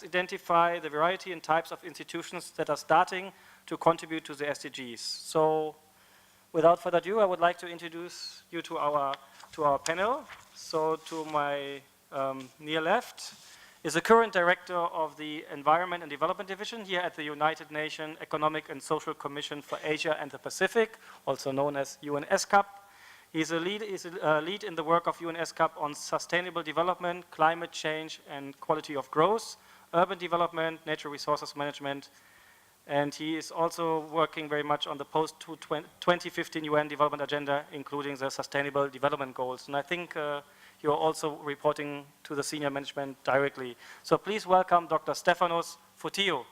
identify the variety and types of institutions that are starting to contribute to the SDGs. So, without further ado, I would like to introduce you to our panel. So, to my near left is the current director of the Environment and Development Division here at the United Nations Economic and Social Commission for Asia and the Pacific, also known as UNESCAP. He's a lead in the work of UNESCAP on sustainable development, climate change, and quality of growth, urban development, natural resources management, and he is also working very much on the post-2015 UN Development Agenda, including the Sustainable Development Goals. And I think you're also reporting to the senior management directly. So please welcome Dr. Stefanos Fotiou.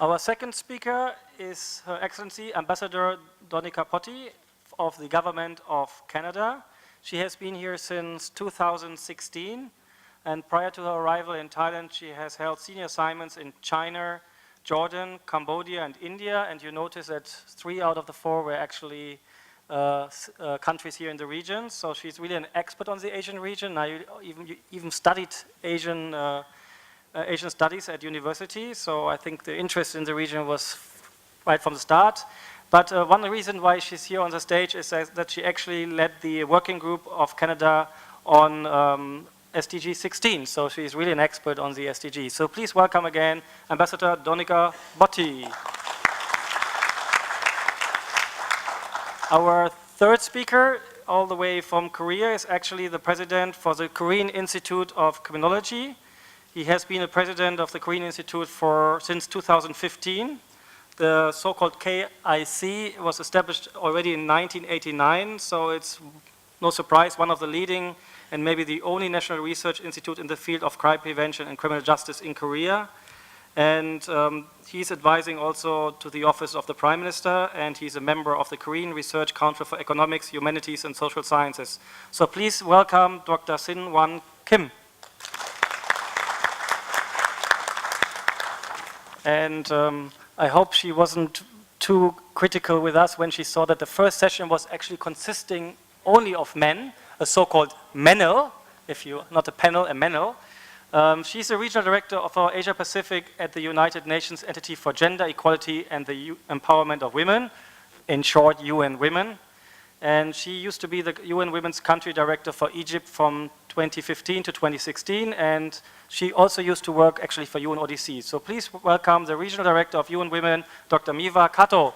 Our second speaker is Her Excellency Ambassador Donika Potti of the Government of Canada. She has been here since 2016, and prior to her arrival in Thailand, she has held senior assignments in China, Jordan, Cambodia, and India, and you notice that 3 out of the 4 were actually countries here in the region, so she's really an expert on the Asian region. Now, you even studied Asian studies at university, so I think the interest in the region was right from the start. But one reason why she's here on the stage is that she actually led the working group of Canada on SDG 16, so she's really an expert on the SDGs. So please welcome again Ambassador Donika Potti. Our third speaker, all the way from Korea, is actually the president for the Korean Institute of Criminology. He has been a president of the Korean Institute since 2015. The so-called KIC was established already in 1989, so it's no surprise one of the leading and maybe the only national research institute in the field of crime prevention and criminal justice in Korea. And he's advising also to the office of the Prime Minister, and he's a member of the Korean Research Council for Economics, Humanities and Social Sciences. So please welcome Dr. Sin-Wan Kim. And I hope she wasn't too critical with us when she saw that the first session was actually consisting only of men, a so-called menel, not a panel, a menel. She's the regional director of our Asia Pacific at the United Nations Entity for Gender Equality and the Empowerment of Women, in short, UN Women. And she used to be the UN Women's Country Director for Egypt from 2015 to 2016, and she also used to work actually for UNODC. So please welcome the Regional Director of UN Women, Dr. Miwa Kato.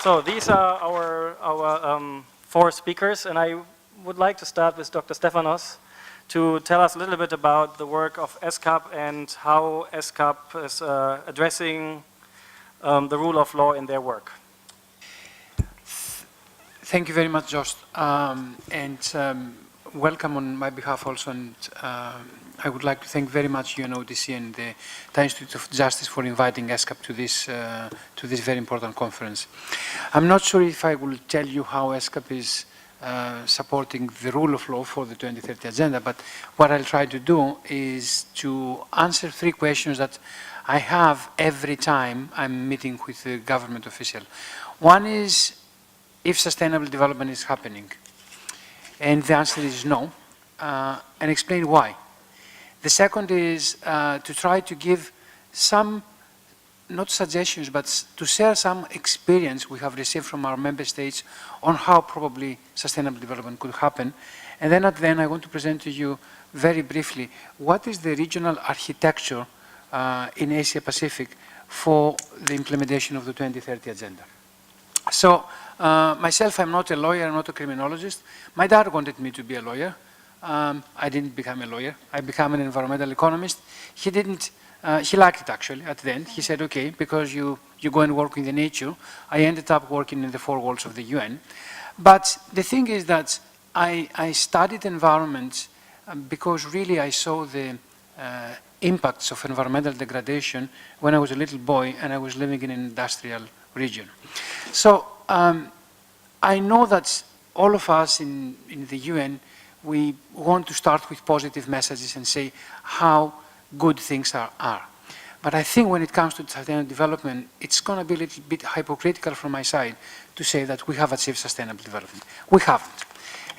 So these are our 4 speakers, and I would like to start with Dr. Stefanos to tell us a little bit about the work of ESCAP and how ESCAP is addressing the rule of law in their work. Thank you very much, Jost, and welcome on my behalf also. And I would like to thank very much UNODC and the Thai Institute of Justice for inviting ESCAP to this very important conference. I'm not sure if I will tell you how ESCAP is supporting the rule of law for the 2030 agenda, but what I'll try to do is to answer 3 questions that I have every time I'm meeting with a government official. One is, if sustainable development is happening? And the answer is no, and explain why. The second is to try to give some, not suggestions, but to share some experience we have received from our member states on how probably sustainable development could happen. And then at the end, I want to present to you very briefly what is the regional architecture in Asia Pacific for the implementation of the 2030 agenda. So, myself, I'm not a lawyer, I'm not a criminologist. My dad wanted me to be a lawyer. I didn't become a lawyer. I became an environmental economist. He didn't, he liked it actually at the end. He said, okay, because you go and work in the nature. I ended up working in the 4 walls of the UN. But the thing is that I studied environment because really I saw the impacts of environmental degradation when I was a little boy and I was living in an industrial region. So I know that all of us in the UN, we want to start with positive messages and say how good things are. But I think when it comes to sustainable development, it's going to be a little bit hypocritical from my side to say that we have achieved sustainable development. We haven't.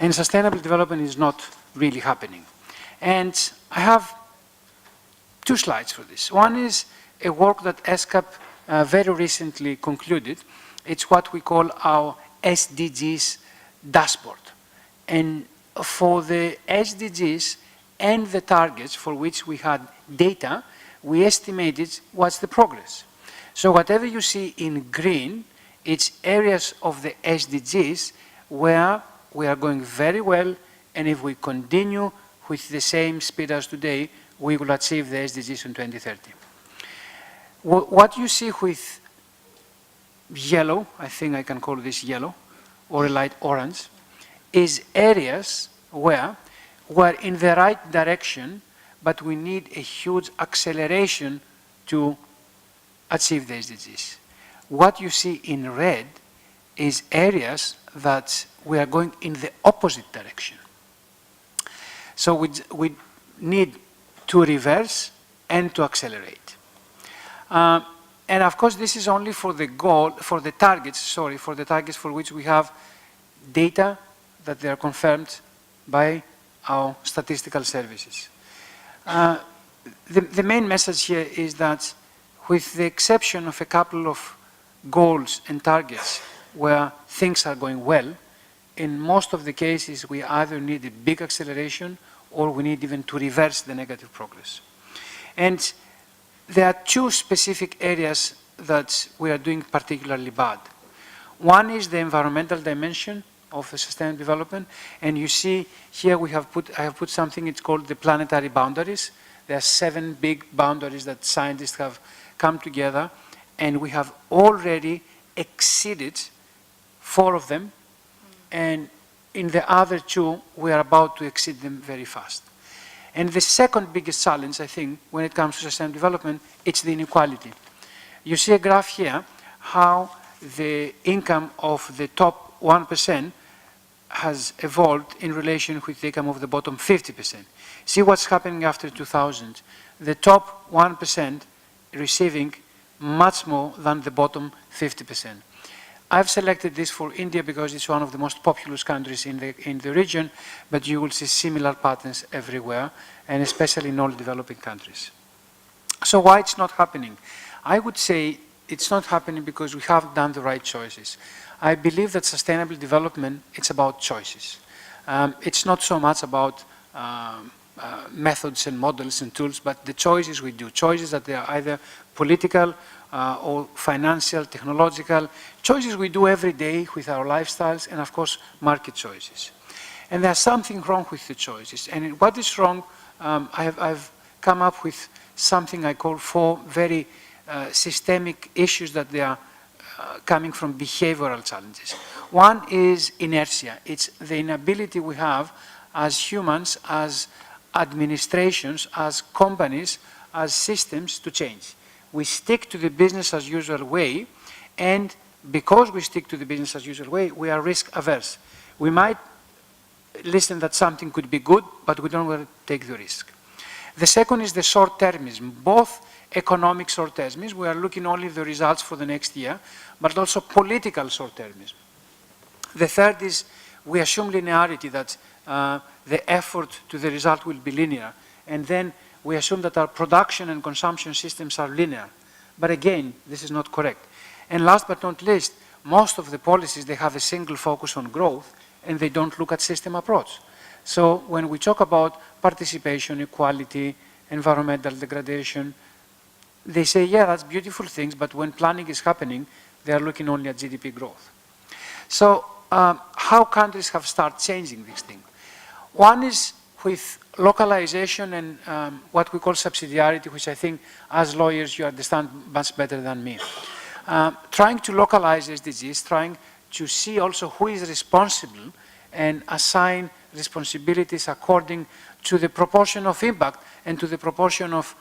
and sustainable development is not really happening. And I have 2 slides for this. One is a work that ESCAP very recently concluded. It's what we call our SDGs dashboard. And for the SDGs and the targets for which we had data, we estimated what's the progress. So whatever you see in green, it's areas of the SDGs where we are going very well, and if we continue with the same speed as today, we will achieve the SDGs in 2030. What you see with yellow, I think I can call this yellow, or a light orange, is areas where we're in the right direction, but we need a huge acceleration to achieve the SDGs. What you see in red is areas that we are going in the opposite direction. So we need to reverse and to accelerate. And of course, this is only for the goal, for the targets for which we have data that they are confirmed by our statistical services. The main message here is that with the exception of a couple of goals and targets where things are going well, in most of the cases we either need a big acceleration or we need even to reverse the negative progress. And there are 2 specific areas that we are doing particularly bad. One is the environmental dimension of the sustainable development, and you see here I have put something, it's called the planetary boundaries. There are 7 big boundaries that scientists have come together, and we have already exceeded 4 of them, and in the other 2, we are about to exceed them very fast. And the second biggest challenge, I think, when it comes to sustainable development, it's the inequality. You see a graph here, how the income of the top 1% has evolved in relation with the income of the bottom 50%. See what's happening after 2000. The top 1% receiving much more than the bottom 50%. I've selected this for India because it's one of the most populous countries in the region, but you will see similar patterns everywhere, and especially in all developing countries. So why it's not happening? I would say it's not happening because we haven't done the right choices. I believe that sustainable development, it's about choices. It's not so much about methods and models and tools, but the choices we do, choices that they are either political or financial, technological, choices we do every day with our lifestyles, and of course, market choices. And there's something wrong with the choices. And what is wrong, I've come up with something I call 4 very systemic issues that they are coming from behavioral challenges. One is inertia. It's the inability we have as humans, as administrations, as companies, as systems to change. We stick to the business as usual way, and because we stick to the business as usual way, we are risk averse. We might listen that something could be good, but we don't want to take the risk. The second is the short-termism, both economic short-termism, we are looking only at the results for the next year, but also political short-termism. The third is we assume linearity, that the effort to the result will be linear, and then we assume that our production and consumption systems are linear. But again, this is not correct. And last but not least, most of the policies, they have a single focus on growth, and they don't look at system approach. So when we talk about participation, equality, environmental degradation, they say, yeah, that's beautiful things, but when planning is happening, they are looking only at GDP growth. So how countries have started changing this thing? One is with localization and what we call subsidiarity, which I think as lawyers you understand much better than me. Trying to localize SDGs, trying to see also who is responsible and assign responsibilities according to the proportion of impact and to the proportion of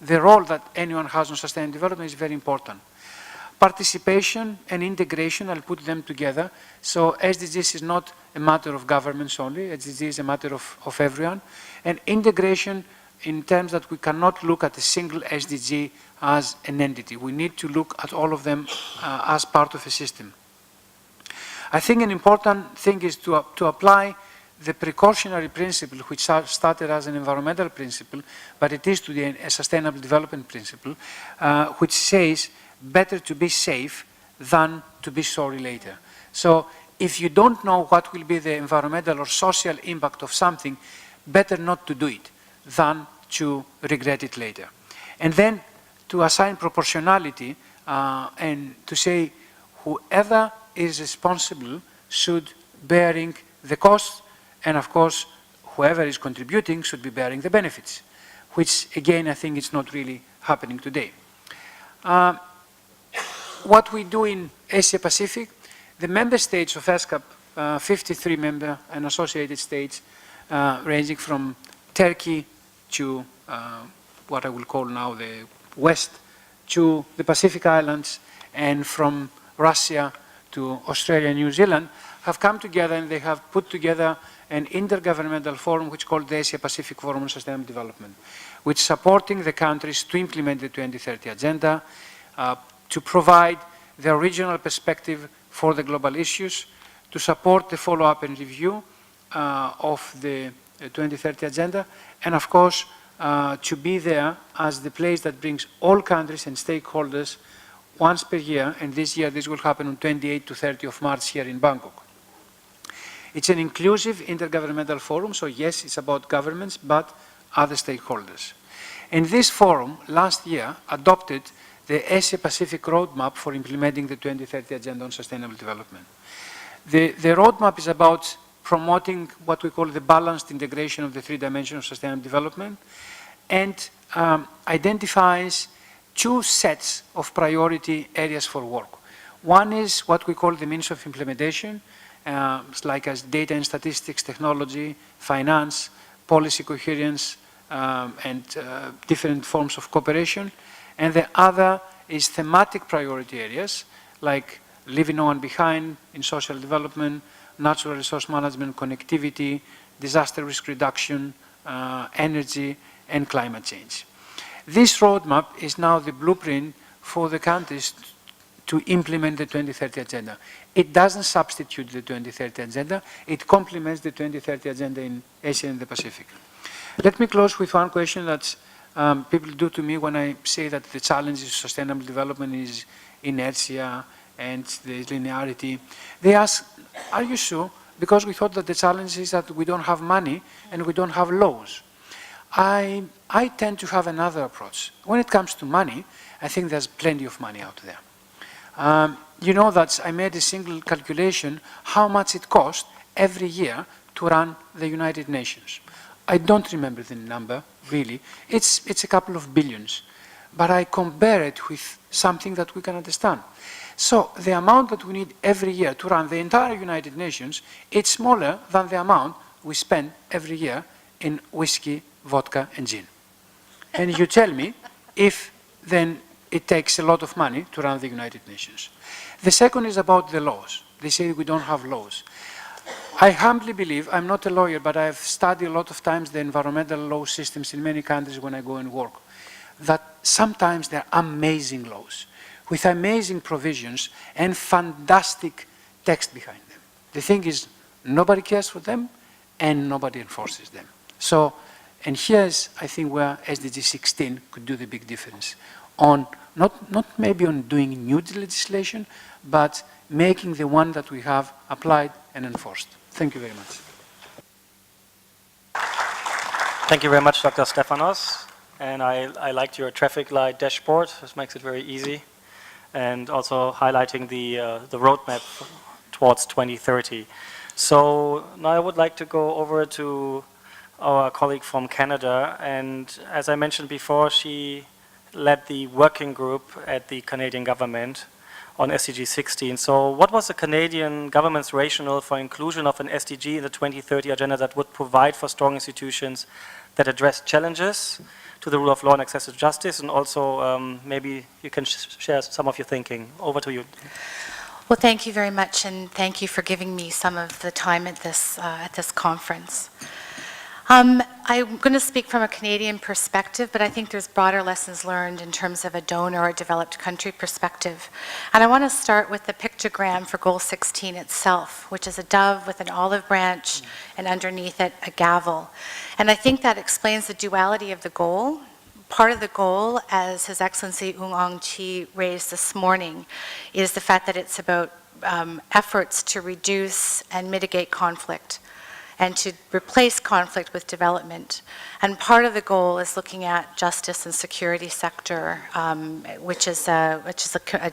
the role that anyone has on sustainable development is very important. Participation and integration, I'll put them together. So SDGs is not a matter of governments only, SDGs is a matter of everyone. And integration in terms that we cannot look at a single SDG as an entity. We need to look at all of them as part of a system. I think an important thing is to apply the precautionary principle, which started as an environmental principle, but it is today a sustainable development principle, which says better to be safe than to be sorry later. So if you don't know what will be the environmental or social impact of something, better not to do it than to regret it later. And then to assign proportionality and to say whoever is responsible should bearing the cost, and of course whoever is contributing should be bearing the benefits, which again I think is not really happening today. What we do in Asia Pacific, the member states of ESCAP, 53 member and associated states, ranging from Turkey to what I will call now the West, to the Pacific Islands, and from Russia to Australia and New Zealand, have come together and they have put together an intergovernmental forum which is called the Asia Pacific Forum on Sustainable Development, which is supporting the countries to implement the 2030 Agenda, to provide their regional perspective for the global issues, to support the follow-up and review of the 2030 Agenda, and of course to be there as the place that brings all countries and stakeholders once per year, and this year this will happen on 28 to 30 of March here in Bangkok. It's an inclusive intergovernmental forum, so yes, it's about governments, but other stakeholders. And this forum last year adopted the Asia Pacific Roadmap for implementing the 2030 Agenda on Sustainable Development. The roadmap is about promoting what we call the balanced integration of the three dimensions of sustainable development, and identifies two sets of priority areas for work. One is what we call the means of implementation, like as data and statistics, technology, finance, policy coherence, and different forms of cooperation. And the other is thematic priority areas, like leaving no one behind in social development, natural resource management, connectivity, disaster risk reduction, energy, and climate change. This roadmap is now the blueprint for the countries to implement the 2030 Agenda. It doesn't substitute the 2030 Agenda, it complements the 2030 Agenda in Asia and the Pacific. Let me close with one question that people do to me when I say that the challenge of sustainable development is inertia and the linearity. They ask, are you sure? Because we thought that the challenge is that we don't have money and we don't have laws. I tend to have another approach. When it comes to money, I think there's plenty of money out there. You know that I made a single calculation how much it costs every year to run the United Nations. I don't remember the number, really. It's a couple of billions. But I compare it with something that we can understand. So the amount that we need every year to run the entire United Nations, it's smaller than the amount we spend every year in whiskey, vodka, and gin. And you tell me if then it takes a lot of money to run the United Nations. The second is about the laws. They say we don't have laws. I humbly believe, I'm not a lawyer, but I've studied a lot of times the environmental law systems in many countries when I go and work, that sometimes they're amazing laws, with amazing provisions and fantastic text behind them. The thing is, nobody cares for them and nobody enforces them. So, and here's, I think, where SDG 16 could do the big difference on, not maybe on doing new legislation, but making the one that we have applied and enforced. Thank you very much. Thank you very much, Dr. Stefanos. And I liked your traffic light dashboard. This makes it very easy. And also highlighting the roadmap towards 2030. So now I would like to go over to our colleague from Canada. And as I mentioned before, she led the working group at the Canadian government on SDG 16. So what was the Canadian government's rationale for inclusion of an SDG in the 2030 agenda that would provide for strong institutions that address challenges to the rule of law and access to justice? And also maybe you can share some of your thinking. Over to you. Well, thank you very much, and thank you for giving me some of the time at this conference. I'm going to speak from a Canadian perspective, but I think there's broader lessons learned in terms of a donor or developed country perspective. And I want to start with the pictogram for Goal 16 itself, which is a dove with an olive branch and underneath it a gavel. And I think that explains the duality of the goal. Part of the goal, as His Excellency Ung Ong Chi raised this morning, is the fact that it's about efforts to reduce and mitigate conflict and to replace conflict with development. And part of the goal is looking at justice and security sector, which is a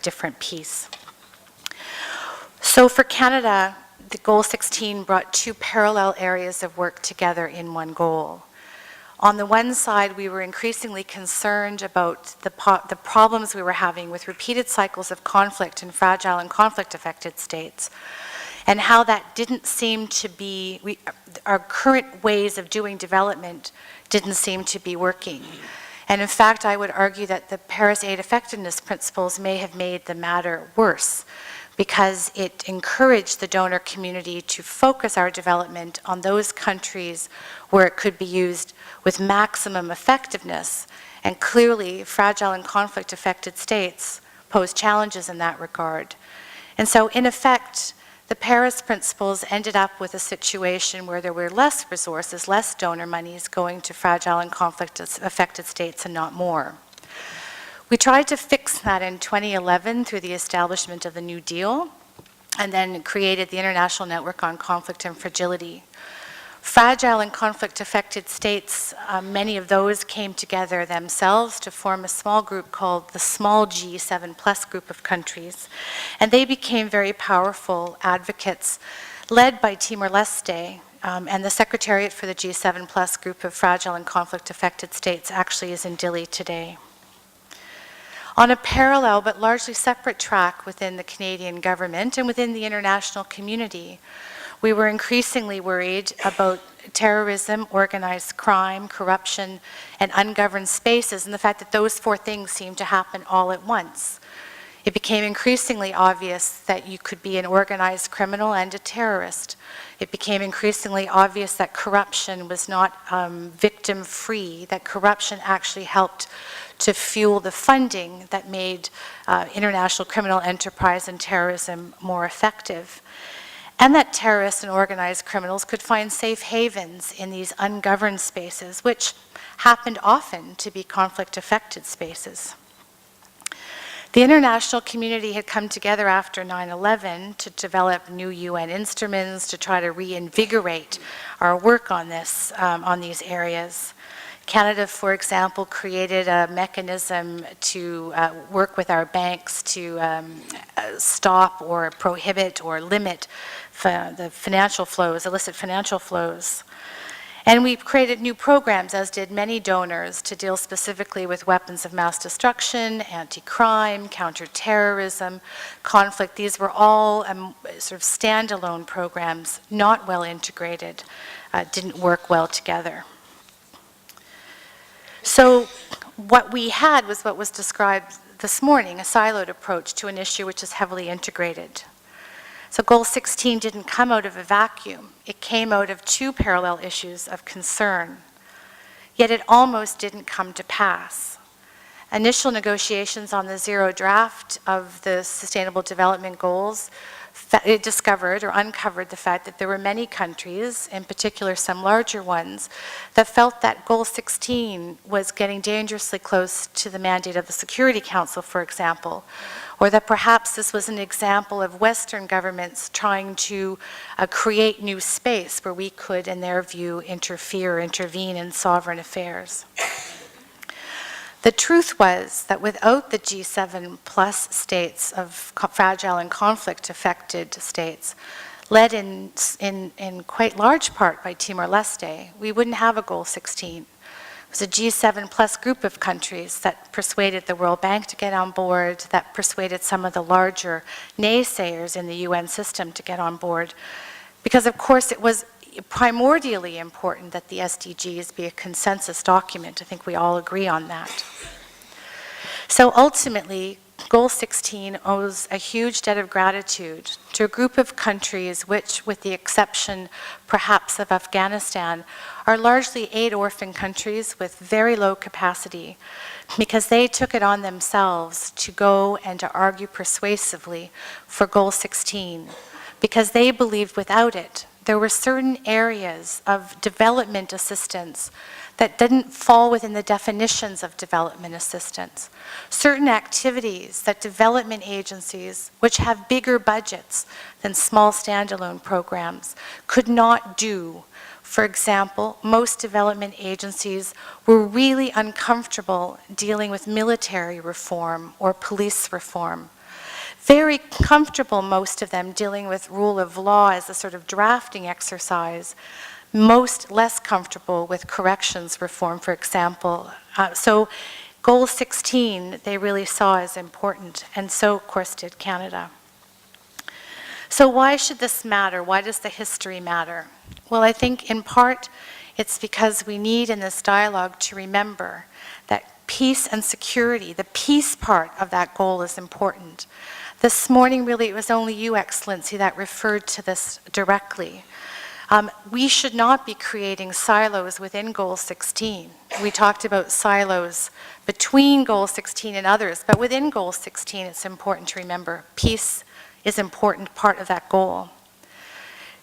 different piece. So for Canada, the Goal 16 brought two parallel areas of work together in one goal. On the one side, we were increasingly concerned about the problems we were having with repeated cycles of conflict in fragile and conflict-affected states, and how that didn't seem to be, our current ways of doing development didn't seem to be working. And in fact, I would argue that the Paris Aid Effectiveness Principles may have made the matter worse, because it encouraged the donor community to focus our development on those countries where it could be used with maximum effectiveness. And clearly, fragile and conflict-affected states pose challenges in that regard. And so, in effect, the Paris Principles ended up with a situation where there were less resources, less donor monies going to fragile and conflict-affected states and not more. We tried to fix that in 2011 through the establishment of the New Deal, and then created the International Network on Conflict and Fragility. Fragile and conflict-affected states, many of those came together themselves to form a small group called the Small G7 Plus group of countries, and they became very powerful advocates led by Timor-Leste, and the Secretariat for the G7 Plus group of fragile and conflict-affected states actually is in Dili today. On a parallel but largely separate track within the Canadian government and within the international community, we were increasingly worried about terrorism, organized crime, corruption, and ungoverned spaces, and the fact that those four things seemed to happen all at once. It became increasingly obvious that you could be an organized criminal and a terrorist. It became increasingly obvious that corruption was not victim-free, that corruption actually helped to fuel the funding that made international criminal enterprise and terrorism more effective. And that terrorists and organized criminals could find safe havens in these ungoverned spaces, which happened often to be conflict-affected spaces. The international community had come together after 9/11 to develop new UN instruments to try to reinvigorate our work on this, on these areas. Canada, for example, created a mechanism to work with our banks to stop or prohibit or limit the financial flows, illicit financial flows. And we created new programs, as did many donors, to deal specifically with weapons of mass destruction, anti-crime, counter-terrorism, conflict. These were all sort of standalone programs, not well integrated, didn't work well together. So what we had was what was described this morning, a siloed approach to an issue which is heavily integrated. So Goal 16 didn't come out of a vacuum. It came out of two parallel issues of concern. Yet it almost didn't come to pass. Initial negotiations on the zero draft of the Sustainable Development Goals it discovered or uncovered the fact that there were many countries, in particular some larger ones, that felt that Goal 16 was getting dangerously close to the mandate of the Security Council, for example, or that perhaps this was an example of Western governments trying to create new space where we could, in their view, intervene in sovereign affairs. The truth was that without the G7 plus states of fragile and conflict-affected states, led in quite large part by Timor-Leste, we wouldn't have a Goal 16. It was a G7 plus group of countries that persuaded the World Bank to get on board, that persuaded some of the larger naysayers in the UN system to get on board, because of course it was primordially important that the SDGs be a consensus document. I think we all agree on that. So ultimately, Goal 16 owes a huge debt of gratitude to to a group of countries which, with the exception perhaps of Afghanistan, are largely aid orphan countries with very low capacity, because they took it on themselves to go and to argue persuasively for Goal 16, because they believed without it, there were certain areas of development assistance that didn't fall within the definitions of development assistance. Certain activities that development agencies, which have bigger budgets than small standalone programs, could not do. For example, most development agencies were really uncomfortable dealing with military reform or police reform. Very comfortable, most of them, dealing with rule of law as a sort of drafting exercise. Most less comfortable with corrections reform, for example. So Goal 16 they really saw as important, and so of course did Canada. So why should this matter? Why does the history matter? Well, I think in part it's because we need in this dialogue to remember that peace and security, the peace part of that goal is important. This morning, really, it was only you, Excellency, that referred to this directly. We should not be creating silos within Goal 16. We talked about silos between Goal 16 and others, but within Goal 16, it's important to remember peace is an important part of that goal.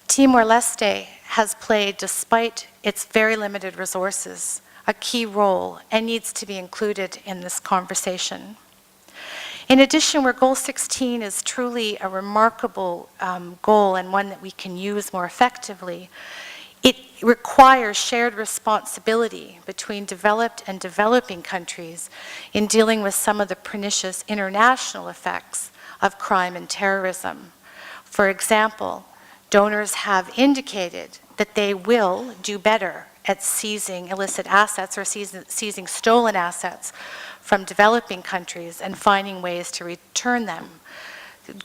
Timor-Leste has played, despite its very limited resources, a key role and needs to be included in this conversation. In addition, where Goal 16 is truly a remarkable goal and one that we can use more effectively, it requires shared responsibility between developed and developing countries in dealing with some of the pernicious international effects of crime and terrorism. For example, donors have indicated that they will do better at seizing illicit assets or seizing stolen assets from developing countries and finding ways to return them.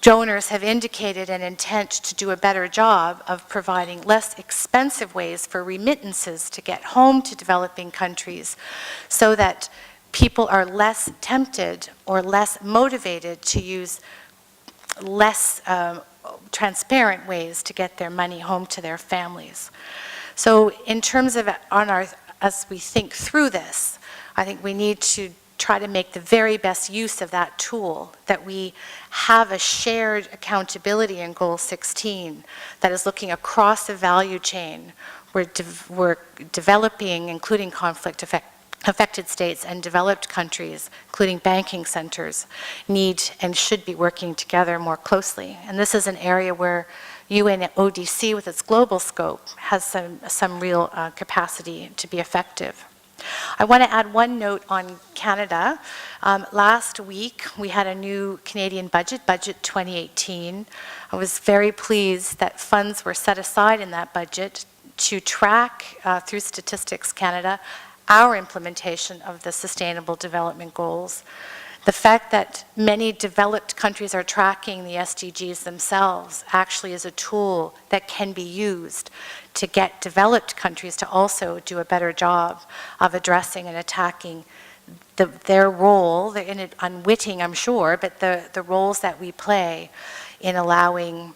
Donors have indicated an intent to do a better job of providing less expensive ways for remittances to get home to developing countries so that people are less tempted or less motivated to use less transparent ways to get their money home to their families. So in terms of as we think through this, I think we need to try to make the very best use of that tool, that we have a shared accountability in Goal 16 that is looking across the value chain. We're developing, including conflict-affected states and developed countries, including banking centers, need and should be working together more closely. And this is an area where UNODC, with its global scope, has some real capacity to be effective. I want to add one note on Canada. Last week, we had a new Canadian budget 2018. I was very pleased that funds were set aside in that budget to track, through Statistics Canada, our implementation of the Sustainable Development Goals. The fact that many developed countries are tracking the SDGs themselves actually is a tool that can be used to get developed countries to also do a better job of addressing and attacking their role, they're unwitting, I'm sure, but the roles that we play in allowing,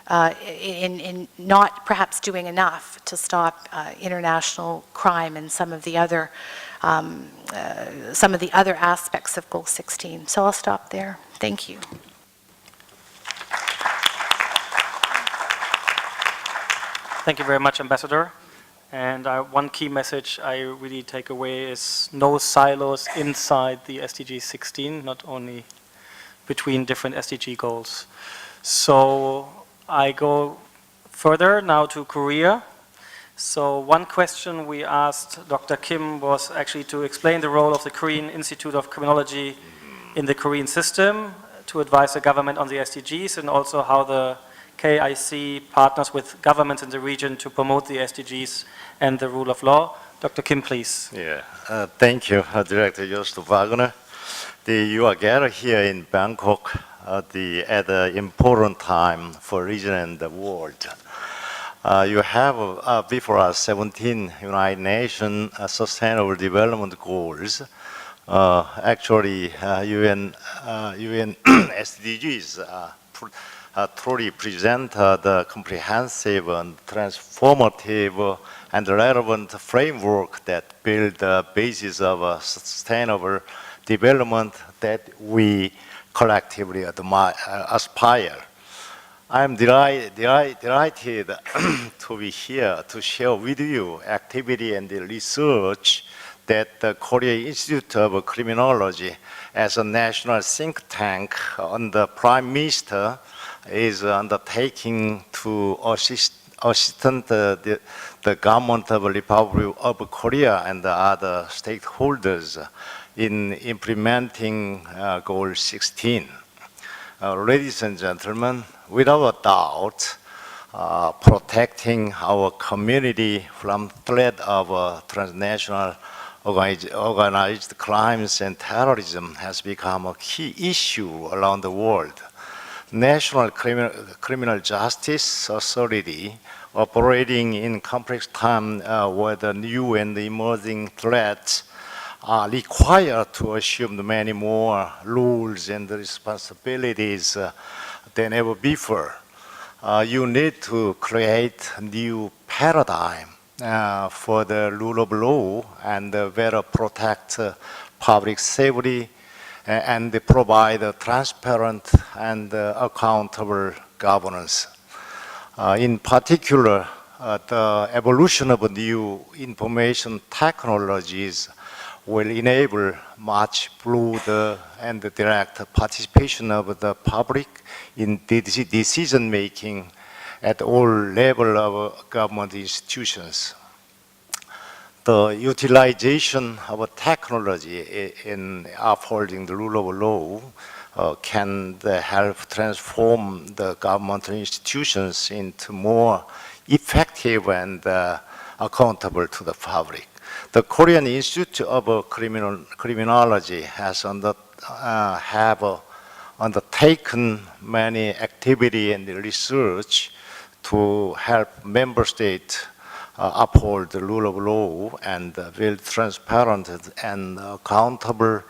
in not perhaps doing enough to stop international crime and some of the other aspects of Goal 16. So I'll stop there. Thank you. Thank you very much, Ambassador. And one key message I really take away is no silos inside the SDG 16, not only between different SDG goals. So I go further now to Korea. So one question we asked Dr. Kim was actually to explain the role of the Korean Institute of Criminology in the Korean system, to advise the government on the SDGs, and also how the KIC partners with governments in the region to promote the SDGs and the rule of law. Dr. Kim, please. Yeah, thank you, Director Jost Wagner. You are gathered here in Bangkok at an important time for region and the world. You have before us 17 United Nations Sustainable Development Goals. Actually, UN SDGs truly present the comprehensive and transformative and relevant framework that build the basis of a sustainable development that we collectively aspire. I'm delighted to be here to share with you activity and the research that the Korea Institute of Criminology, as a national think tank under Prime Minister, is undertaking to assist the government of the Republic of Korea and the other stakeholders in implementing Goal 16. Ladies and gentlemen, without a doubt, protecting our community from threat of transnational organized crimes and terrorism has become a key issue around the world. National criminal justice authority operating in complex time where the new and emerging threats are required to assume many more rules and responsibilities than ever before. You need to create a new paradigm for the rule of law and better protect public safety and provide a transparent and accountable governance. In particular, the evolution of new information technologies will enable much broader and direct participation of the public in decision making at all levels of government institutions. The utilization of technology in upholding the rule of law can help transform the government institutions into more effective and accountable to the public. The Korean Institute of Criminology has undertaken many activity and research to help member states uphold the rule of law and build transparent and accountable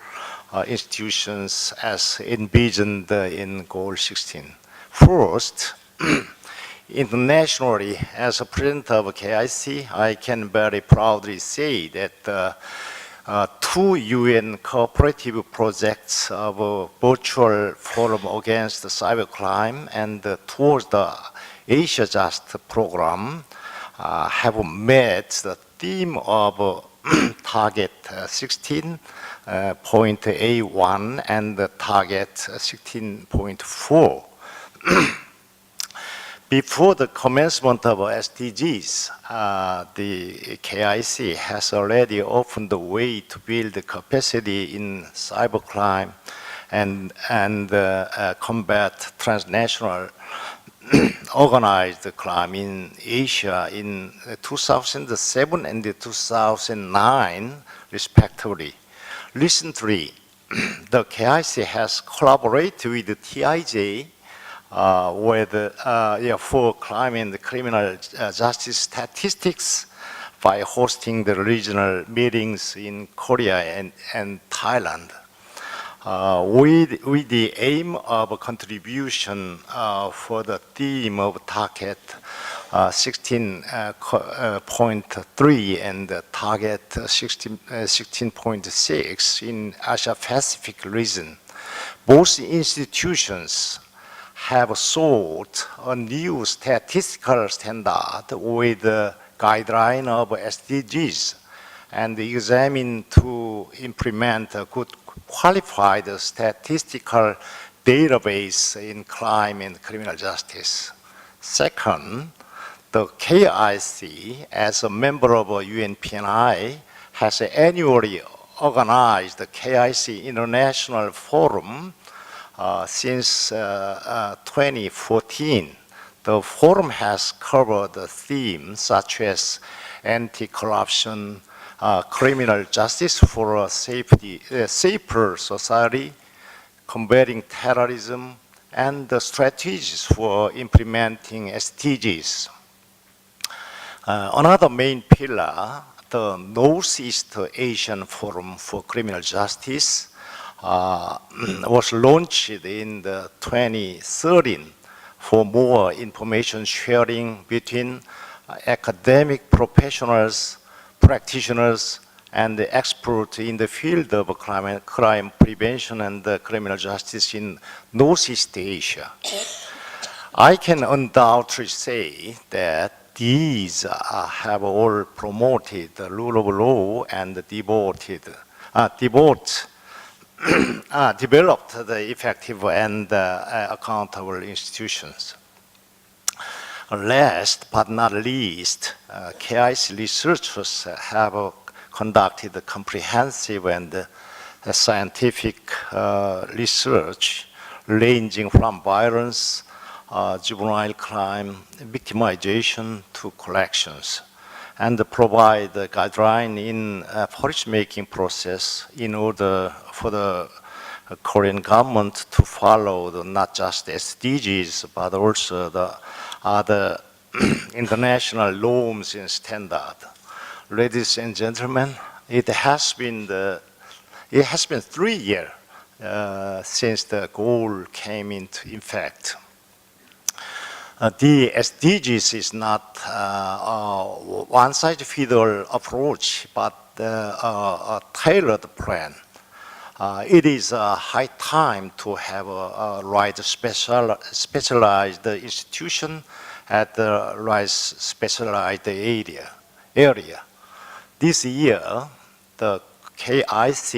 institutions as envisioned in Goal 16. First, internationally, as a president of KIC, I can very proudly say that 2 UN cooperative projects of a virtual forum against cybercrime and towards the Asia Just program have met the theme of Target 16.A1 and Target 16.4. Before the commencement of SDGs, the KIC has already opened the way to build the capacity in cybercrime and combat transnational organized crime in Asia in 2007 and 2009, respectively. Recently, the KIC has collaborated with the TIJ for crime and criminal justice statistics by hosting the regional meetings in Korea and Thailand. With the aim of a contribution for the theme of Target 16.3 and Target 16.6 in Asia-Pacific region, both institutions have sought a new statistical standard with the guideline of SDGs and examine to implement a good qualified statistical database in crime and criminal justice. Second, the KIC, as a member of UNPNI, has annually organized the KIC International Forum since 2014. The forum has covered themes such as anti-corruption, criminal justice for a safer society, combating terrorism, and the strategies for implementing SDGs. Another main pillar, the Northeast Asian Forum for Criminal Justice, was launched in 2013 for more information sharing between academic professionals, practitioners, and the experts in the field of crime prevention and criminal justice in Northeast Asia. I can undoubtedly say that these have all promoted the rule of law and developed the effective and accountable institutions. Last but not least, KIC researchers have conducted comprehensive and scientific research ranging from violence, juvenile crime, victimization to collections, and provide a guideline in policy-making process in order for the Korean government to follow not just SDGs, but also the other international norms and standards. Ladies and gentlemen, it has been 3 years since the goal came into effect. The SDGs is not a one-size-fits-all approach, but a tailored plan. It is a high time to have a right specialized institution at the right specialized area. This year, the KIC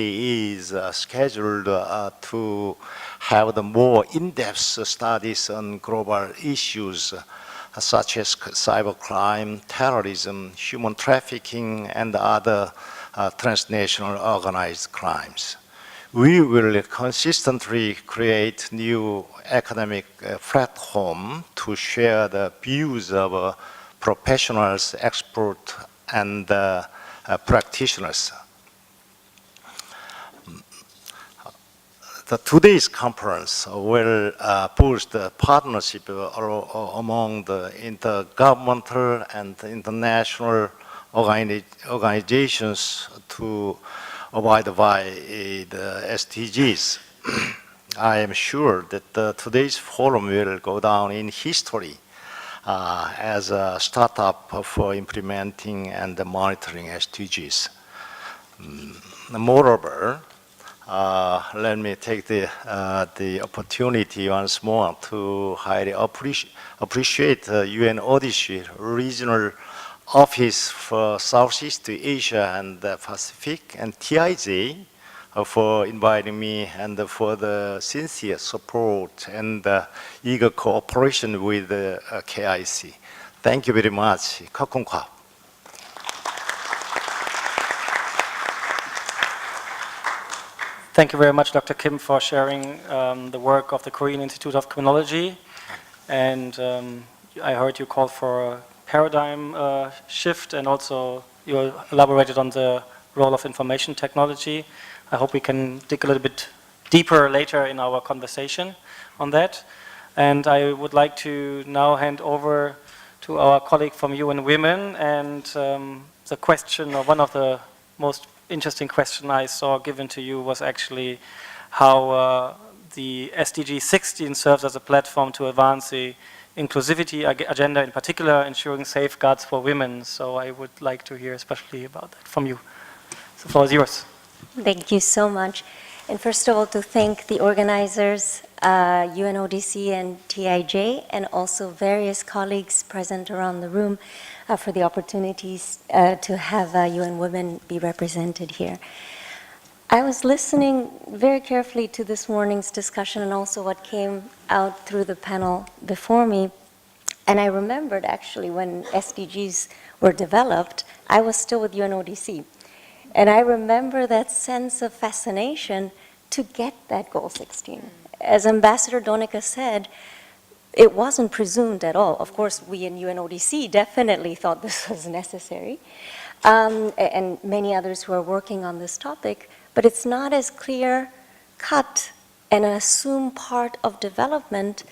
is scheduled to have the more in-depth studies on global issues such as cybercrime, terrorism, human trafficking, and other transnational organized crimes. We will consistently create new academic platform to share the views of professionals, experts, and practitioners. Today's conference will boost the partnership among the intergovernmental and international organizations to abide by the SDGs. I am sure that today's forum will go down in history as a startup for implementing and monitoring SDGs. Moreover, let me take the opportunity once more to highly appreciate UNODC Regional Office for Southeast Asia and the Pacific and TIJ for inviting me and for the sincere support and eager cooperation with the KIC. Thank you very much. Kakunka. Thank you very much, Dr. Kim, for sharing the work of the Korean Institute of Criminology. And I heard you call for a paradigm shift, and also you elaborated on the role of information technology. I hope we can dig a little bit deeper later in our conversation on that. And I would like to now hand over to our colleague from UN Women, and the question, or one of the most interesting question I saw given to you was actually how the SDG 16 serves as a platform to advance the inclusivity agenda, in particular ensuring safeguards for women. So I would like to hear especially about that from you. So the floor is yours. Thank you so much. And first of all, to thank the organizers, UNODC and TIJ, and also various colleagues present around the room for the opportunities to have UN Women be represented here. I was listening very carefully to this morning's discussion and also what came out through the panel before me. And I remembered actually when SDGs were developed, I was still with UNODC. And I remember that sense of fascination to get that goal 16. As Ambassador Donica said, it wasn't presumed at all. Of course, we in UNODC definitely thought this was necessary, and many others who are working on this topic, but it's not as clear-cut and an assumed part of development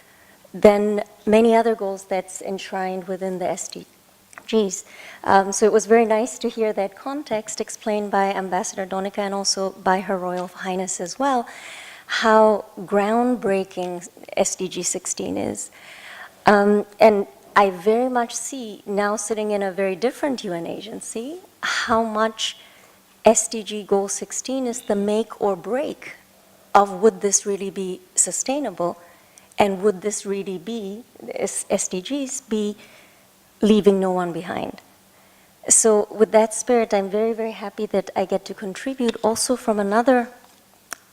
than many other goals that's enshrined within the SDGs. So it was very nice to hear that context explained by Ambassador Donica and also by Her Royal Highness as well, how groundbreaking SDG 16 is. And I very much see, now sitting in a very different UN agency, how much SDG Goal 16 is the make or break of would this really be sustainable, and would this really be, SDGs, be leaving no one behind. So with that spirit, I'm very, very happy that I get to contribute also from another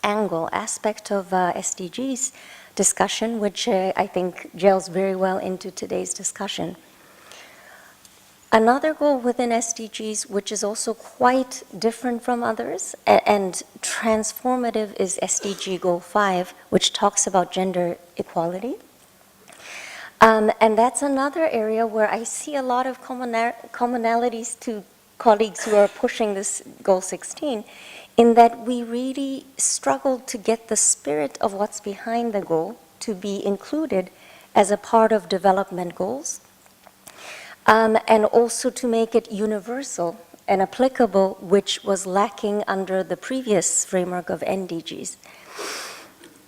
angle, aspect of SDGs discussion, which I think gels very well into today's discussion. Another goal within SDGs, which is also quite different from others and transformative, is SDG Goal 5, which talks about gender equality. And that's another area where I see a lot of commonalities to colleagues who are pushing this Goal 16, in that we really struggled to get the spirit of what's behind the goal to be included as a part of development goals, and also to make it universal and applicable, which was lacking under the previous framework of MDGs.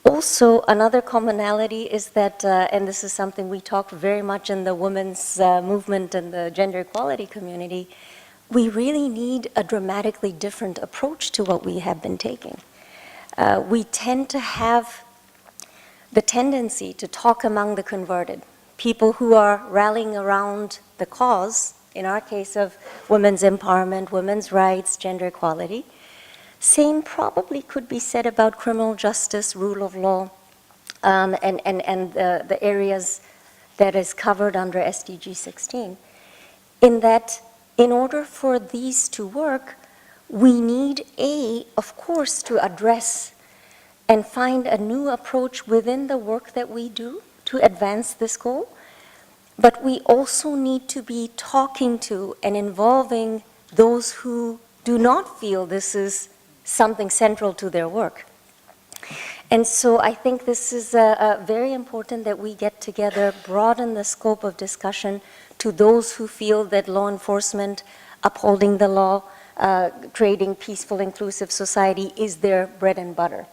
Also, another commonality is that, and this is something we talk very much in the women's movement and the gender equality community, we really need a dramatically different approach to what we have been taking. We tend to have the tendency to talk among the converted, people who are rallying around the cause, in our case of women's empowerment, women's rights, gender equality. Same probably could be said about criminal justice, rule of law, and the areas that is covered under SDG 16. In that, in order for these to work, we need, of course, to address and find a new approach within the work that we do to advance this goal. But we also need to be talking to and involving those who do not feel this is something central to their work. And so I think this is very important that we get together, broaden the scope of discussion to those who feel that law enforcement, upholding the law, creating peaceful, inclusive society is their bread and butter.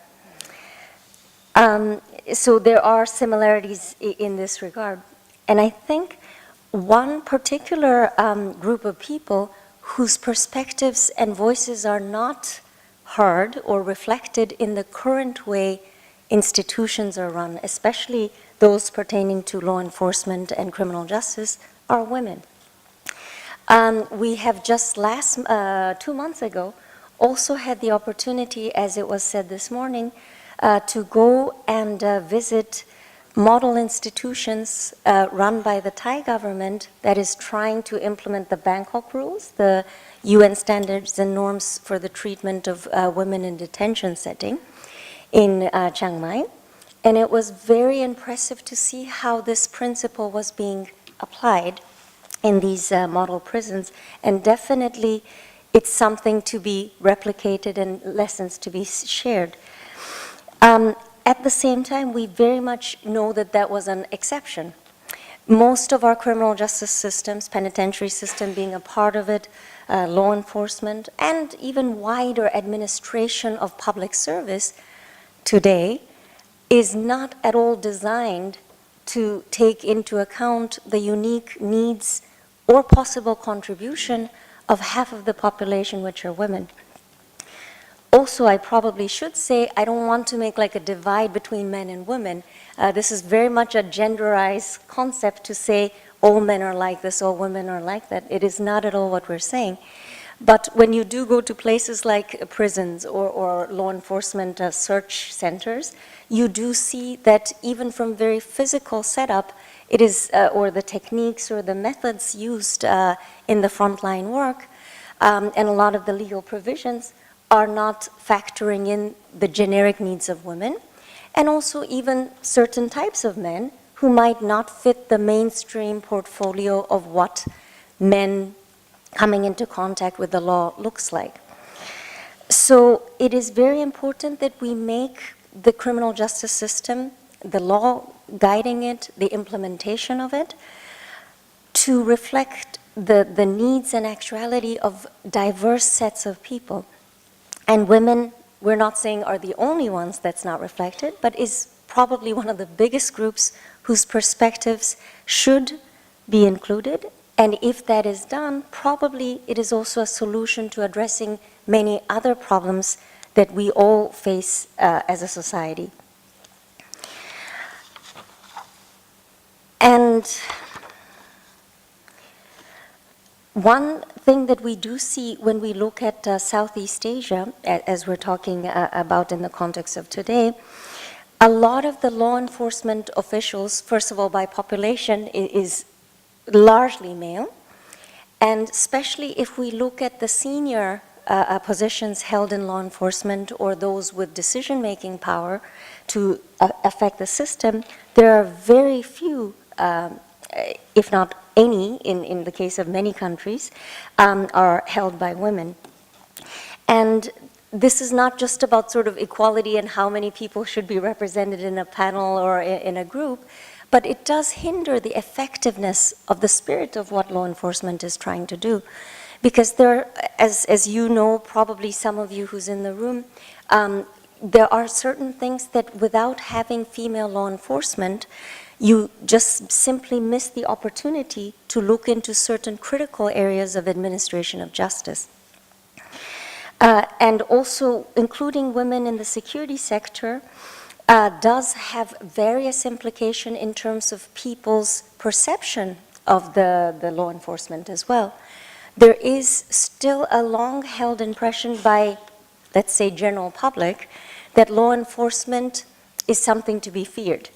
So there are similarities in this regard. And I think one particular group of people whose perspectives and voices are not heard or reflected in the current way institutions are run, especially those pertaining to law enforcement and criminal justice, are women. We have just 2 months ago also had the opportunity, as it was said this morning, to go and visit model institutions run by the Thai government that is trying to implement the Bangkok rules, the UN standards and norms for the treatment of women in detention setting in Chiang Mai. And it was very impressive to see how this principle was being applied in these model prisons. And definitely it's something to be replicated and lessons to be shared. At the same time, we very much know that that was an exception. Most of our criminal justice systems, penitentiary system being a part of it, law enforcement, and even wider administration of public service today is not at all designed to take into account the unique needs or possible contribution of half of the population, which are women. Also, I probably should say, I don't want to make like a divide between men and women. This is very much a genderized concept to say all men are like this, all women are like that. It is not at all what we're saying. But when you do go to places like prisons or law enforcement search centers, you do see that even from very physical setup, it is, or the techniques or the methods used in the frontline work, and a lot of the legal provisions are not factoring in the generic needs of women, and also even certain types of men who might not fit the mainstream portfolio of what men coming into contact with the law looks like. So it is very important that we make the criminal justice system, the law guiding it, the implementation of it, to reflect the needs and actuality of diverse sets of people. And women, we're not saying are the only ones that's not reflected, but is probably one of the biggest groups whose perspectives should be included. And if that is done, probably it is also a solution to addressing many other problems that we all face as a society. And one thing that we do see when we look at Southeast Asia, as we're talking about in the context of today, a lot of the law enforcement officials, first of all by population, is largely male. And especially if we look at the senior positions held in law enforcement or those with decision-making power to affect the system, there are very few, if not any, in the case of many countries, are held by women. And this is not just about sort of equality and how many people should be represented in a panel or in a group, but it does hinder the effectiveness of the spirit of what law enforcement is trying to do. Because there, as you know, probably some of you who's in the room, there are certain things that without having female law enforcement, you just simply miss the opportunity to look into certain critical areas of administration of justice. And also including women in the security sector does have various implications in terms of people's perception of the law enforcement as well. There is still a long-held impression by, let's say, general public that law enforcement is something to be feared.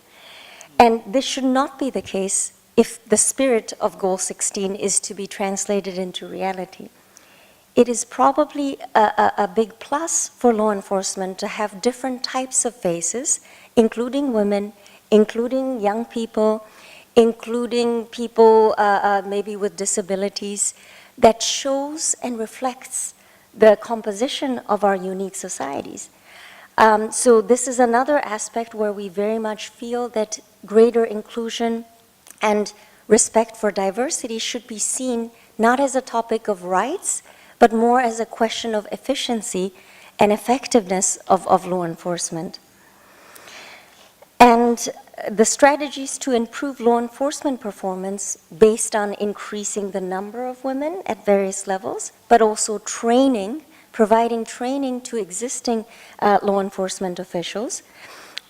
And this should not be the case if the spirit of Goal 16 is to be translated into reality. It is probably a big plus for law enforcement to have different types of faces, including women, including young people, including people maybe with disabilities, that shows and reflects the composition of our unique societies. So this is another aspect where we very much feel that greater inclusion and respect for diversity should be seen not as a topic of rights, but more as a question of efficiency and effectiveness of law enforcement. And the strategies to improve law enforcement performance based on increasing the number of women at various levels, but also training, providing training to existing law enforcement officials,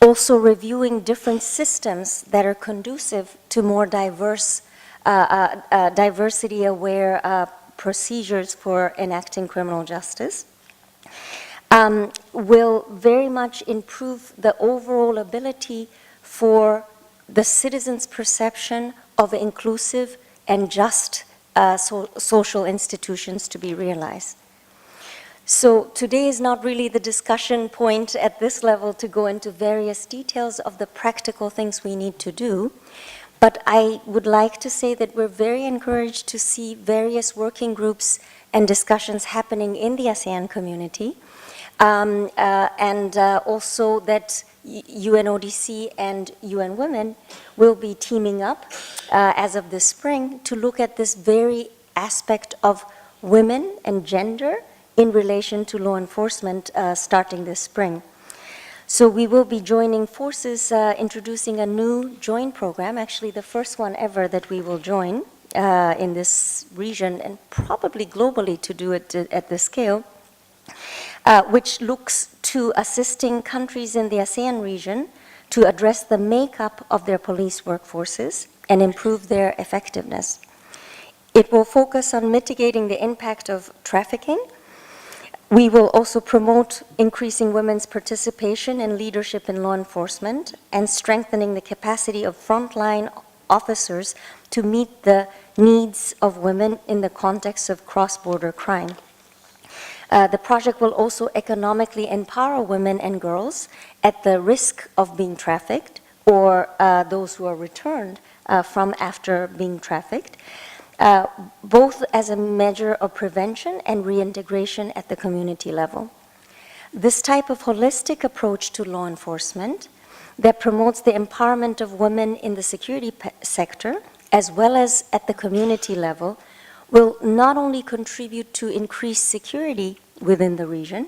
also reviewing different systems that are conducive to more diverse, diversity-aware procedures for enacting criminal justice, will very much improve the overall ability for the citizens' perception of inclusive and just social institutions to be realized. So today is not really the discussion point at this level to go into various details of the practical things we need to do, but I would like to say that we're very encouraged to see various working groups and discussions happening in the ASEAN community, and also that UNODC and UN Women will be teaming up as of this spring to look at this very aspect of women and gender in relation to law enforcement starting this spring. So we will be joining forces, introducing a new joint program, actually the first one ever that we will join in this region and probably globally to do it at this scale, which looks to assisting countries in the ASEAN region to address the makeup of their police workforces and improve their effectiveness. It will focus on mitigating the impact of trafficking. We will also promote increasing women's participation and leadership in law enforcement and strengthening the capacity of frontline officers to meet the needs of women in the context of cross-border crime. The project will also economically empower women and girls at the risk of being trafficked or those who are returned from after being trafficked, both as a measure of prevention and reintegration at the community level. This type of holistic approach to law enforcement that promotes the empowerment of women in the security sector, as well as at the community level, will not only contribute to increased security within the region,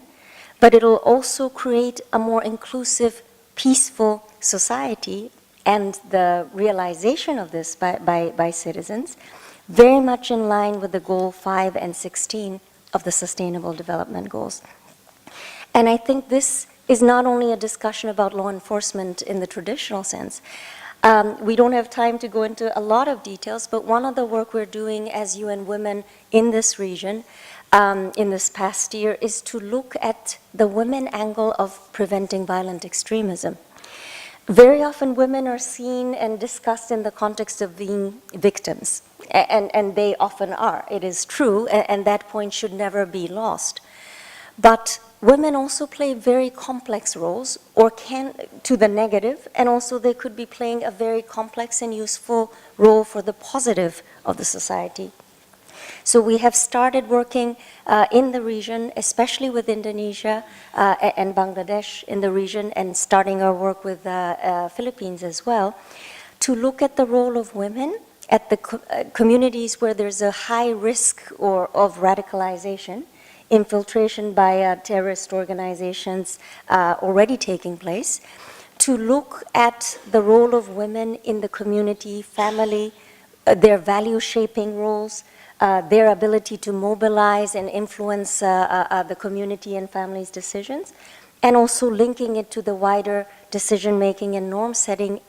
but it will also create a more inclusive, peaceful, society and the realization of this by citizens, very much in line with the goal 5 and 16 of the Sustainable Development Goals. And I think this is not only a discussion about law enforcement in the traditional sense. We don't have time to go into a lot of details, but one of the work we're doing as UN Women in this region in this past year is to look at the women angle of preventing violent extremism. Very often women are seen and discussed in the context of being victims, and they often are. It is true, and that point should never be lost. But women also play very complex roles, or can, to the negative, and also they could be playing a very complex and useful role for the positive of the society. So we have started working in the region, especially with Indonesia and Bangladesh in the region, and starting our work with Philippines as well, to look at the role of women at the communities where there's a high risk of radicalization, infiltration by terrorist organizations already taking place, to look at the role of women in the community, family, their value-shaping roles, their ability to mobilize and influence the community and families' decisions, and also linking it to the wider decision-making and norm-setting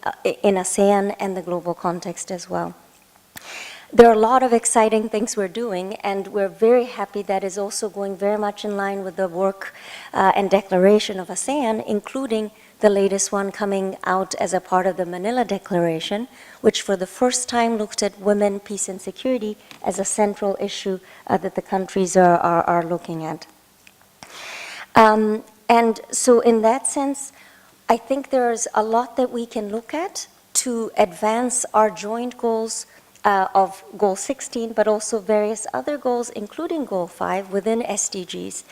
in ASEAN and the global context as well. There are a lot of exciting things we're doing, and we're very happy that is also going very much in line with the work and declaration of ASEAN, including the latest one coming out as a part of the Manila Declaration, which for the first time looked at women, peace, and security as a central issue that the countries are looking at. And so in that sense, I think there's a lot that we can look at to advance our joint goals of Goal 16, but also various other goals, including Goal 5 within SDGs,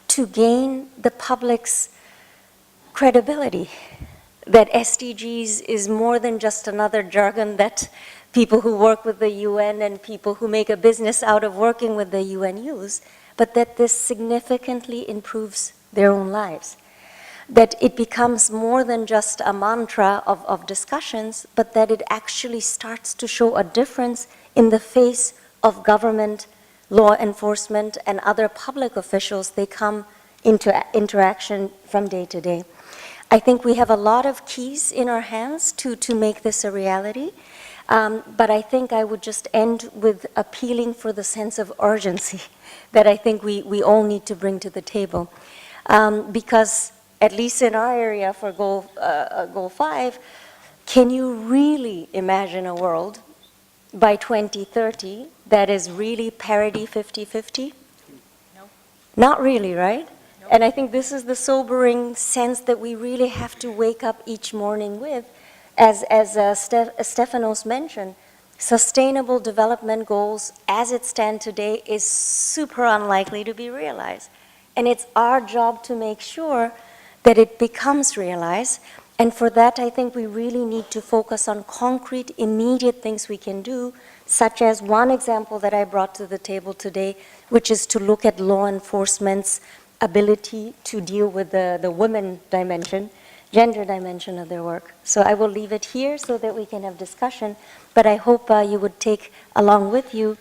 to gain the public's credibility that SDGs is more than just another jargon that people who work with the UN and people who make a business out of working with the UN use, but that this significantly improves their own lives. That it becomes more than just a mantra of discussions, but that it actually starts to show a difference in the face of government, law enforcement, and other public officials. They come into interaction from day to day. I think we have a lot of keys in our hands to make this a reality, but I think I would just end with appealing for the sense of urgency that I think we all need to bring to the table. Because at least in our area for Goal 5, can you really imagine a world by 2030 that is really parity 50-50? No. Not really, right? No. And I think this is the sobering sense that we really have to wake up each morning with. As Stefanos mentioned, Sustainable Development Goals as it stands today is super unlikely to be realized. And it's our job to make sure that it becomes realized. And for that, I think we really need to focus on concrete, immediate things we can do, such as one example that I brought to the table today, which is to look at law enforcement's ability to deal with the women dimension, gender dimension of their work. So I will leave it here so that we can have discussion, but I hope you would take along with you,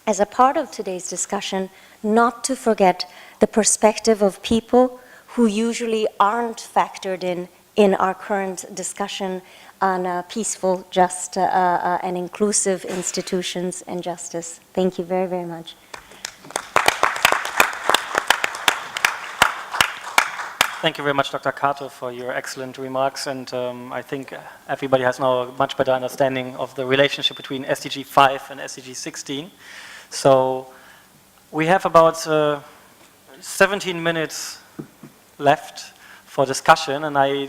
as a part of today's discussion, not to forget the perspective of people who usually aren't factored in our current discussion on peaceful, just, and inclusive institutions and justice. Thank you very, very much. Thank you very much, Dr. Kato, for your excellent remarks. And I think everybody has now a much better understanding of the relationship between SDG 5 and SDG 16. So we have about 17 minutes left for discussion, and I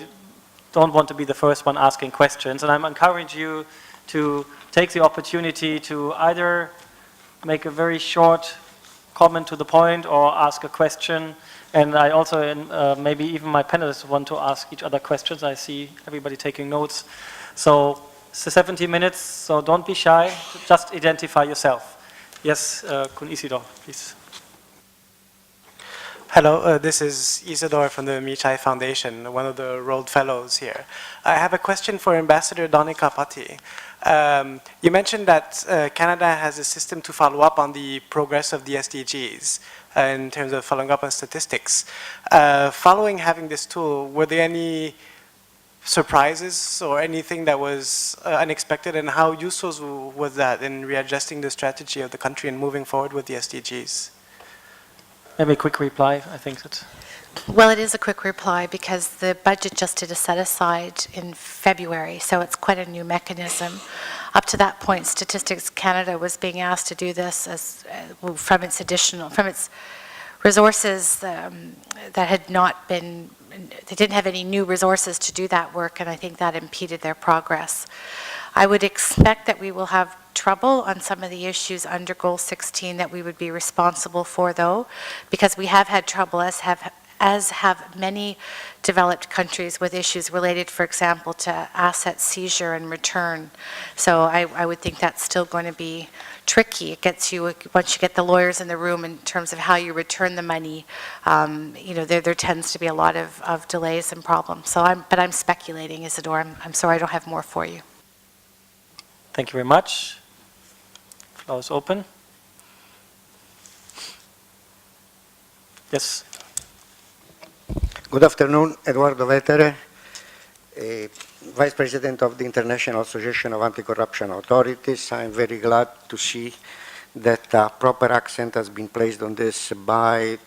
don't want to be the first one asking questions. And I'm encouraging you to take the opportunity to either make a very short comment to the point or ask a question. And I also, maybe even my panelists want to ask each other questions. I see everybody taking notes. So it's 17 minutes, so don't be shy, just identify yourself. Yes, Kun Isidor, please. Hello, this is Isidore from the Michai Foundation, one of the Rolled Fellows here. I have a question for Ambassador Donika Patti. You mentioned that Canada has a system to follow up on the progress of the SDGs in terms of following up on statistics. Following having this tool, were there any surprises or anything that was unexpected, and how useful was that in readjusting the strategy of the country and moving forward with the SDGs? Maybe a quick reply, I think that. Well, it is a quick reply because the budget just did a set aside in February, so it's quite a new mechanism. Up to that point, Statistics Canada was being asked to do this as from its resources that had not been, they didn't have any new resources to do that work, and I think that impeded their progress. I would expect that we will have trouble on some of the issues under Goal 16 that we would be responsible for, though, because we have had trouble, as have many developed countries, with issues related, for example, to asset seizure and return. So I would think that's still going to be tricky. It gets you, once you get the lawyers in the room in terms of how you return the money, you know, there tends to be a lot of delays and problems. So but I'm speculating, Isidore. I'm sorry I don't have more for you. Thank you very much. Floor is open. Yes. Good afternoon, Eduardo Vetere, Vice President of the International Association of Anti-Corruption Authorities. I'm very glad to see that a proper accent has been placed on this by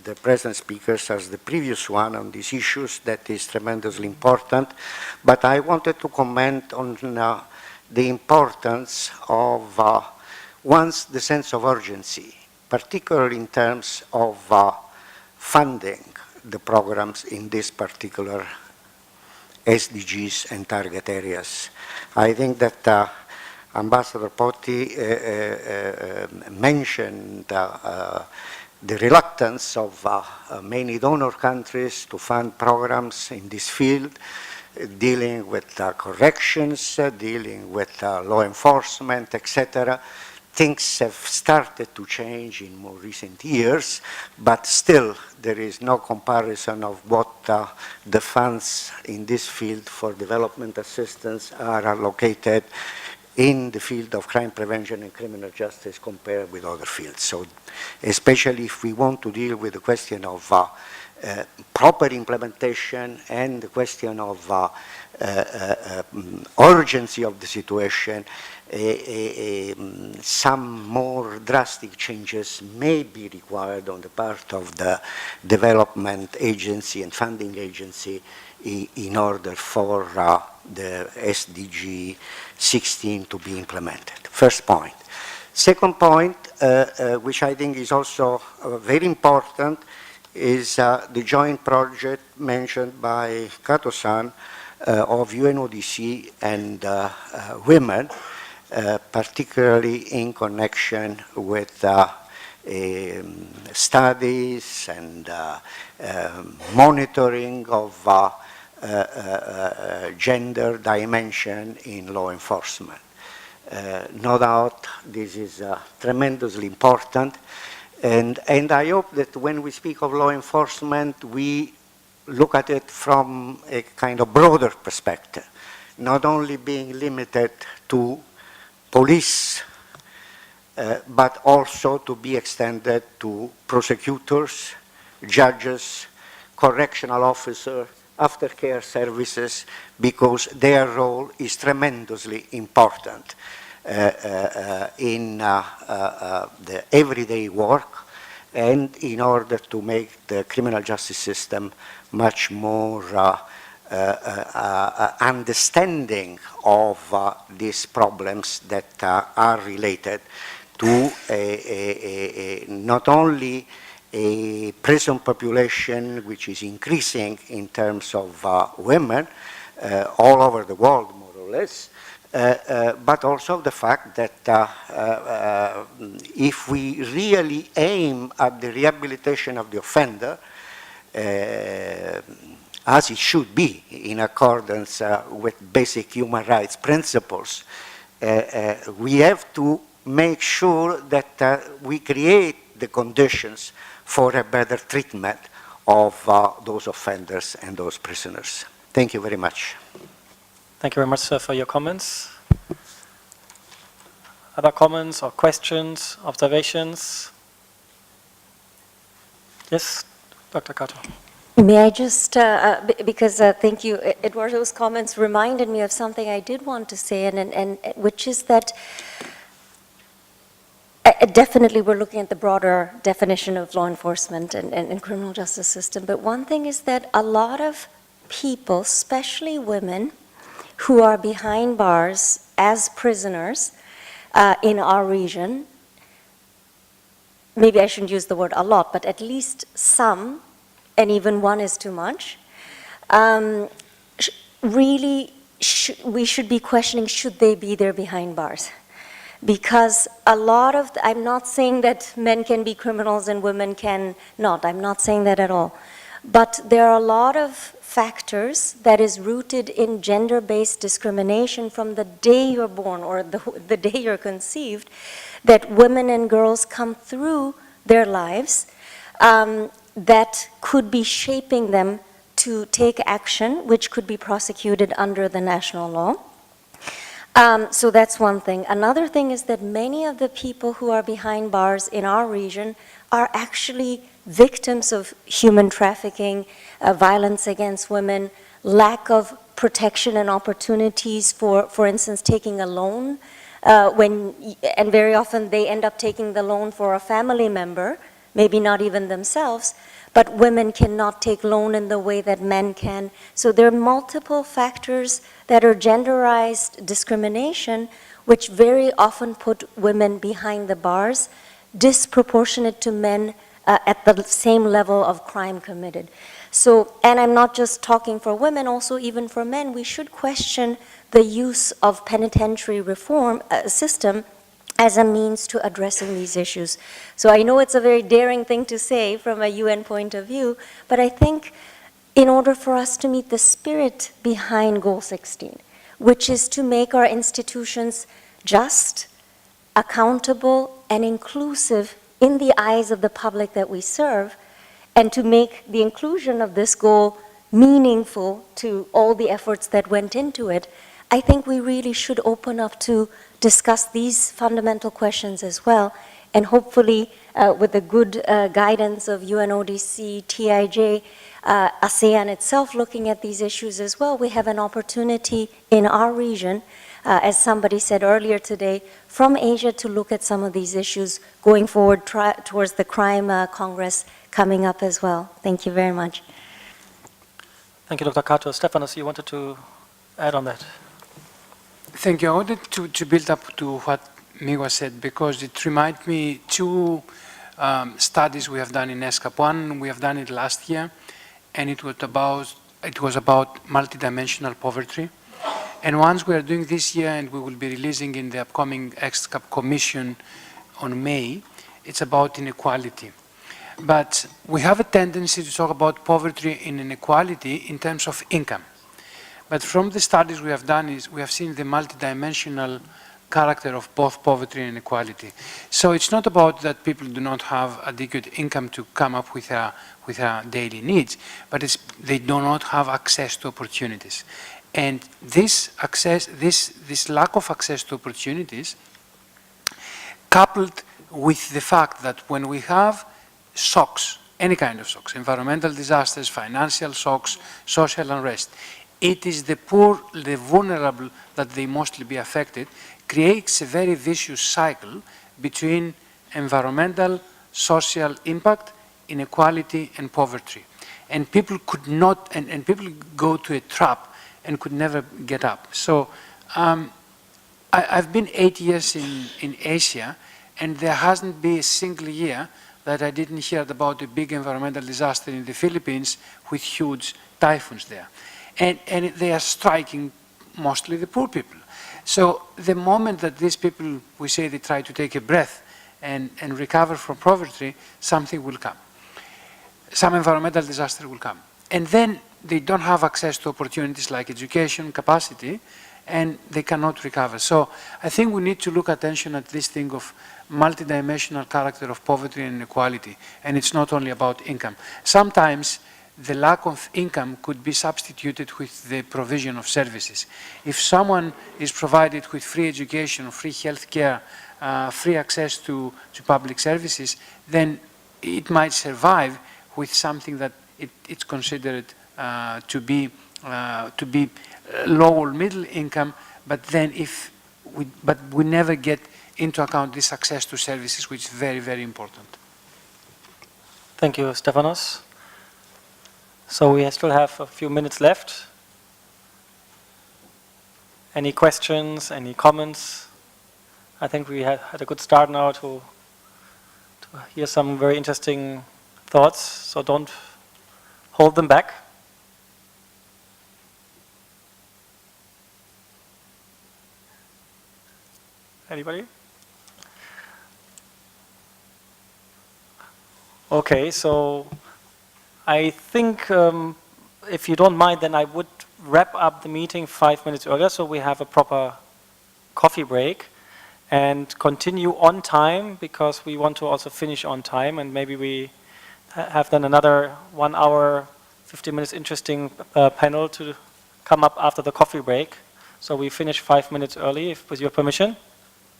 the present speakers as the previous one on these issues. That is tremendously important. But I wanted to comment on the importance of once the sense of urgency, particularly in terms of funding the programs in this particular SDGs and target areas. I think that Ambassador Patti mentioned the reluctance of many donor countries to fund programs in this field, dealing with corrections, dealing with law enforcement, etc. Things have started to change in more recent years, but still there is no comparison of what the funds in this field for development assistance are allocated in the field of crime prevention and criminal justice compared with other fields. So especially if we want to deal with the question of proper implementation and the question of urgency of the situation, some more drastic changes may be required on the part of the development agency and funding agency in order for the SDG 16 to be implemented. First point. Second point, which I think is also very important, is the joint project mentioned by Kato-san of UNODC and women, particularly in connection with studies and monitoring of gender dimension in law enforcement. No doubt this is tremendously important, and I hope that when we speak of law enforcement, we look at it from a kind of broader perspective, not only being limited to police, but also to be extended to prosecutors, judges, correctional officers, aftercare services, because their role is tremendously important in the everyday work and in order to make the criminal justice system much more understanding of these problems that are related to not only a prison population which is increasing in terms of women all over the world, more or less, but also the fact that if we really aim at the rehabilitation of the offender, as it should be in accordance with basic human rights principles, we have to make sure that we create the conditions for a better treatment of those offenders and those prisoners. Thank you very much. Thank you very much, sir, for your comments. Other comments or questions, observations? Yes, Dr. Kato. May I just, because thank you, Eduardo's comments reminded me of something I did want to say, and which is that definitely we're looking at the broader definition of law enforcement and criminal justice system, but one thing is that a lot of people, especially women, who are behind bars as prisoners in our region, maybe I shouldn't use the word a lot, but at least some, and even one is too much, really we should be questioning, should they be there behind bars? Because a lot of, I'm not saying that men can be criminals and women can not, I'm not saying that at all. But there are a lot of factors that is rooted in gender-based discrimination from the day you're born or the day you're conceived, that women and girls come through their lives that could be shaping them to take action, which could be prosecuted under the national law. So that's one thing. Another thing is that many of the people who are behind bars in our region are actually victims of human trafficking, violence against women, lack of protection and opportunities for instance, taking a loan, and very often they end up taking the loan for a family member, maybe not even themselves, but women cannot take loan in the way that men can. So there are multiple factors that are genderized discrimination, which very often put women behind the bars, disproportionate to men at the same level of crime committed. So, and I'm not just talking for women, also even for men, we should question the use of penitentiary reform system as a means to addressing these issues. So I know it's a very daring thing to say from a UN point of view, but I think in order for us to meet the spirit behind Goal 16, which is to make our institutions just, accountable, and inclusive in the eyes of the public that we serve, and to make the inclusion of this goal meaningful to all the efforts that went into it, I think we really should open up to discuss these fundamental questions as well, and hopefully with the good guidance of UNODC, TIJ, ASEAN itself looking at these issues as well, we have an opportunity in our region, as somebody said earlier today, from Asia to look at some of these issues going forward towards the Crime Congress coming up as well. Thank you very much. Thank you, Dr. Kato. Stefanos, you wanted to add on that? Thank you. I wanted to build up to what Miwa said, because it reminded me two studies we have done in ESCAP. One, we have done it last year, and it was about multidimensional poverty. And once we are doing this year, and we will be releasing in the upcoming ESCAP Commission on May, it's about inequality. But we have a tendency to talk about poverty and inequality in terms of income. But from the studies we have done, we have seen the multidimensional character of both poverty and inequality. So it's not about that people do not have adequate income to come up with their daily needs, but they do not have access to opportunities. And this lack of access to opportunities, coupled with the fact that when we have shocks, any kind of shocks, environmental disasters, financial shocks, social unrest, it is the poor, the vulnerable that they mostly be affected, creates a very vicious cycle between environmental, social impact, inequality, and poverty. And people could not, and people go to a trap and could never get up. So I've been 8 years in Asia, and there hasn't been a single year that I didn't hear about a big environmental disaster in the Philippines with huge typhoons there. And they are striking mostly the poor people. So the moment that these people, we say they try to take a breath and recover from poverty, something will come. Some environmental disaster will come. And then they don't have access to opportunities like education, capacity, and they cannot recover. So I think we need to look attention at this thing of multidimensional character of poverty and inequality, and it's not only about income. Sometimes the lack of income could be substituted with the provision of services. If someone is provided with free education, free health care, free access to public services, then it might survive with something that it's considered to be low or middle income, but then but we never get into account this access to services, which is very, very important. Thank you, Stefanos. So we still have a few minutes left. Any questions, any comments? I think we had a good start now to hear some very interesting thoughts, so don't hold them back. Anybody? Okay, so I think if you don't mind, then I would wrap up the meeting 5 minutes earlier so we have a proper coffee break and continue on time, because we want to also finish on time, and maybe we have then another 1 hour, 50 minutes interesting panel to come up after the coffee break. So we finish 5 minutes early, with your permission.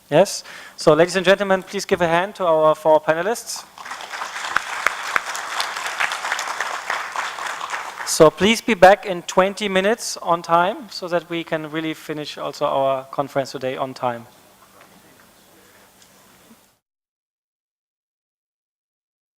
Yes? So ladies and gentlemen, please give a hand to our 4 panelists. So please be back in 20 minutes on time so that we can really finish also our conference today on time.